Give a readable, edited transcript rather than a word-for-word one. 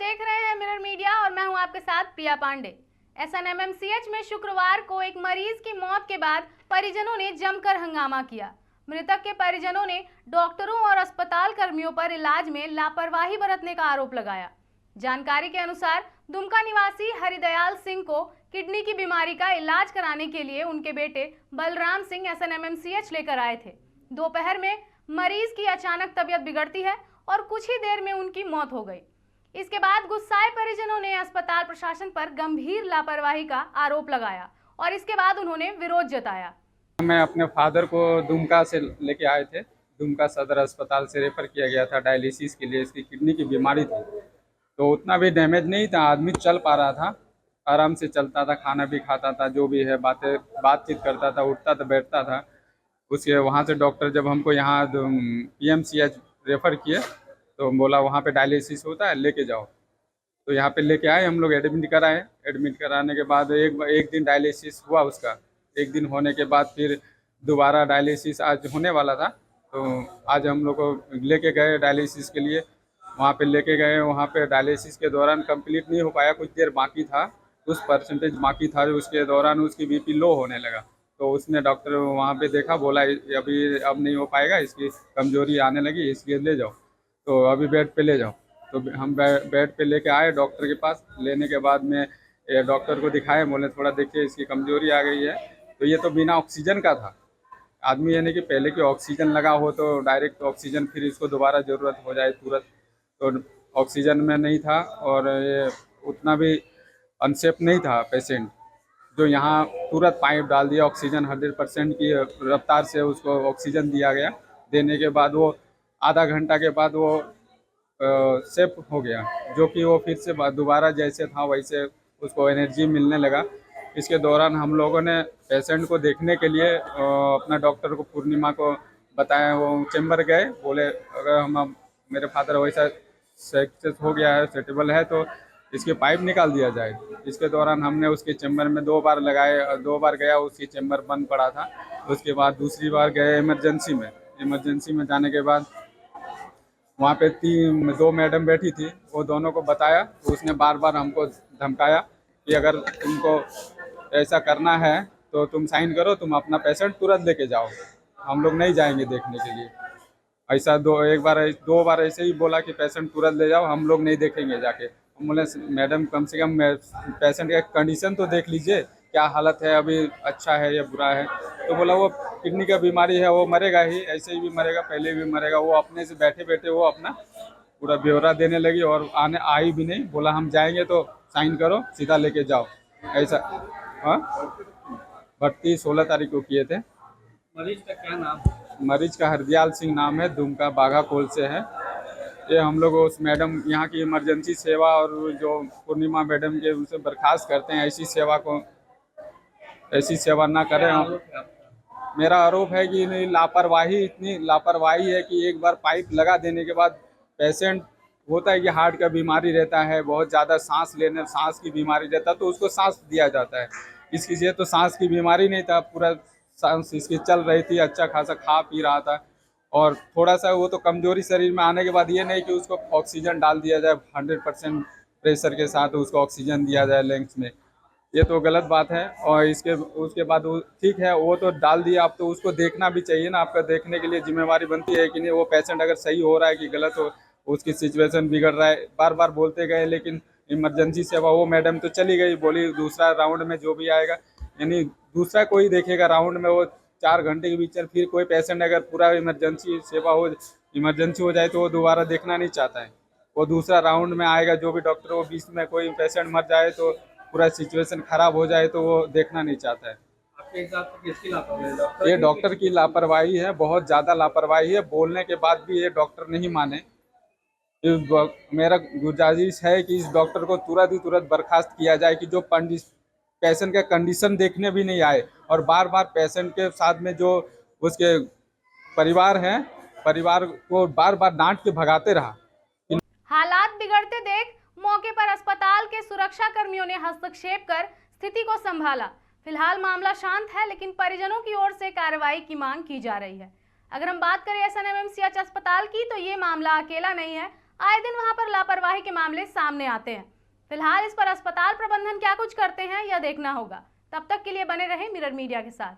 देख रहे हैं मिरर मीडिया और मैं हूं आपके साथ प्रिया पांडे। एसएनएमएमसीएच में शुक्रवार को एक मरीज की मौत के बाद परिजनों ने जमकर हंगामा किया। मृतक के परिजनों ने डॉक्टरों और अस्पताल कर्मियों पर इलाज में लापरवाही बरतने का आरोप लगाया। जानकारी के अनुसार दुमका निवासी हरिदयाल सिंह को किडनी की बीमारी का इलाज कराने के लिए उनके बेटे बलराम सिंह एसएनएमएमसीएच लेकर आए थे। दोपहर में मरीज की अचानक तबीयत बिगड़ती है और कुछ ही देर में उनकी मौत हो गई। इसके बाद गुस्साए परिजनों ने अस्पताल प्रशासन पर गंभीर लापरवाही का आरोप लगाया और इसके बाद उन्होंने विरोध जताया। मैं अपने फादर को दुमका से लेके आए थे। दुमका सदर अस्पताल से रेफर किया गया था डायलिसिस के लिए। इसकी किडनी की बीमारी थी, तो उतना भी डैमेज नहीं था, आदमी चल पा रहा था, आराम से चलता था, खाना भी खाता था, जो भी है बातचीत करता था, उठता था, बैठता था। उसके वहाँ से डॉक्टर जब हमको यहाँ PMCH रेफ़र किए तो बोला वहाँ पे डायलिसिस होता है, लेके जाओ। तो यहाँ पे लेके आए, हम लोग एडमिट कराए। एडमिट कराने के बाद एक दिन डायलिसिस हुआ उसका। एक दिन होने के बाद फिर दोबारा डायलिसिस आज होने वाला था, तो आज हम लोग को लेके गए डायलिसिस के लिए। वहाँ पे लेके गए, वहाँ पे डायलिसिस के दौरान कंप्लीट नहीं हो पाया, कुछ देर बाकी था, कुछ परसेंटेज बाकी था। उसके दौरान उसकी BP लो होने लगा, तो उसने डॉक्टर वहाँ पे देखा, बोला अभी अब नहीं हो पाएगा, इसकी कमजोरी आने लगी, इसलिए ले जाओ, तो अभी बेड पे ले जाओ। तो हम बेड पे लेके आए डॉक्टर के पास। लेने के बाद में डॉक्टर को दिखाए, बोले थोड़ा देखिए इसकी कमजोरी आ गई है। तो ये तो बिना ऑक्सीजन का था आदमी, यानी कि पहले की ऑक्सीजन लगा हो तो डायरेक्ट ऑक्सीजन फिर इसको दोबारा ज़रूरत हो जाए तुरंत, तो ऑक्सीजन में नहीं था और ये उतना भी अनसेफ नहीं था पेशेंट। जो यहाँ तुरंत पाइप डाल दिया, ऑक्सीजन 100% की रफ्तार से उसको ऑक्सीजन दिया गया। देने के बाद वो आधा घंटा के बाद वो सेफ हो गया, जो कि वो फिर से दोबारा जैसे था वैसे उसको एनर्जी मिलने लगा। इसके दौरान हम लोगों ने पेशेंट को देखने के लिए अपना डॉक्टर को, पूर्णिमा को बताया। वो चेम्बर गए, बोले अगर हम मेरे फादर वैसा सक्सेस हो गया है, सेटेबल है, तो इसकी पाइप निकाल दिया जाए। इसके दौरान हमने उसके चेम्बर में 2 बार लगाए, 2 बार गया, उसकी चेम्बर बंद पड़ा था। उसके बाद दूसरी बार गए इमरजेंसी में। इमरजेंसी में जाने के बाद वहाँ पे 2 मैडम बैठी थी, वो दोनों को बताया, तो उसने बार बार हमको धमकाया कि अगर तुमको ऐसा करना है तो तुम साइन करो, तुम अपना पेशेंट तुरंत लेके जाओ, हम लोग नहीं जाएंगे देखने के लिए। ऐसा 2 बार ऐसे ही बोला कि पेशेंट तुरंत ले जाओ, हम लोग नहीं देखेंगे जाके। हम बोले मैडम कम से कम पेशेंट का कंडीशन तो देख लीजिए, क्या हालत है, अभी अच्छा है या बुरा है। तो बोला वो किडनी का बीमारी है, वो मरेगा ही, ऐसे ही भी मरेगा, पहले भी मरेगा। वो अपने से बैठे बैठे वो अपना पूरा ब्यौरा देने लगी और आई भी नहीं। बोला हम जाएंगे तो साइन करो, सीधा लेके जाओ, ऐसा। हाँ, भर्ती 16 तारीख को किए थे। मरीज का क्या नाम? मरीज का हरदयाल सिंह नाम है, दुमका बाघाकोल से है। ये हम लोग उस मैडम यहाँ की इमरजेंसी सेवा और जो पूर्णिमा मैडम के उनसे बर्खास्त करते हैं, ऐसी सेवा ना करें। मेरा आरोप है कि इतनी लापरवाही है कि एक बार पाइप लगा देने के बाद पेशेंट होता है कि हार्ट का बीमारी रहता है, बहुत ज़्यादा सांस की बीमारी रहता है, तो उसको सांस दिया जाता है। इसकी से तो सांस की बीमारी नहीं था, पूरा सांस इसकी चल रही थी, अच्छा खासा खा पी रहा था। और थोड़ा सा वो तो कमजोरी शरीर में आने के बाद ये नहीं कि उसको ऑक्सीजन डाल दिया जाए, 100% प्रेशर के साथ उसको ऑक्सीजन दिया जाए लंग्स में, ये तो गलत बात है। और उसके बाद ठीक है, वो तो डाल दिया, अब तो उसको देखना भी चाहिए ना, आपका देखने के लिए जिम्मेवारी बनती है कि नहीं, वो पेशेंट अगर सही हो रहा है कि गलत हो, उसकी सिचुएशन बिगड़ रहा है। बार बार बोलते गए, लेकिन इमरजेंसी सेवा वो मैडम तो चली गई, बोली दूसरा राउंड में जो भी आएगा, यानी दूसरा कोई देखेगा राउंड में। वो 4 घंटे के बीच फिर कोई पेशेंट अगर पूरा इमरजेंसी हो जाए तो वो दोबारा देखना नहीं चाहता है, वो दूसरा राउंड में आएगा। जो भी डॉक्टर, वो बीच में कोई पेशेंट मर जाए तो पूरा सिचुएशन खराब हो जाए तो वो देखना नहीं चाहता है। आपके हिसाब से किसकी लापरवाही? ये डॉक्टर की लापरवाही है, बहुत ज़्यादा लापरवाही है। बोलने के बाद भी ये डॉक्टर नहीं माने। मेरा गुजारिश है कि इस डॉक्टर को तुरंत बर्खास्त किया जाए, कि जो पेशेंट का कंडीशन देखने भी नहीं आए और बार बार पेशेंट के साथ में जो उसके परिवार को बार बार डांट के भगाते रहा। हालात बिगड़ते देख मौके पर अस्पताल के सुरक्षा कर्मियों ने हस्तक्षेप कर स्थिति को संभाला। फिलहाल मामला शांत है, लेकिन परिजनों की ओर से कार्रवाई की मांग की जा रही है। अगर हम बात करें एसएनएमएमसीएच अस्पताल की, तो ये मामला अकेला नहीं है। आए दिन वहां पर लापरवाही के मामले सामने आते हैं। फिलहाल इस पर अस्पताल प्रबंधन क्या कुछ करते हैं यह देखना होगा। तब तक के लिए बने रहें मिरर मीडिया के साथ।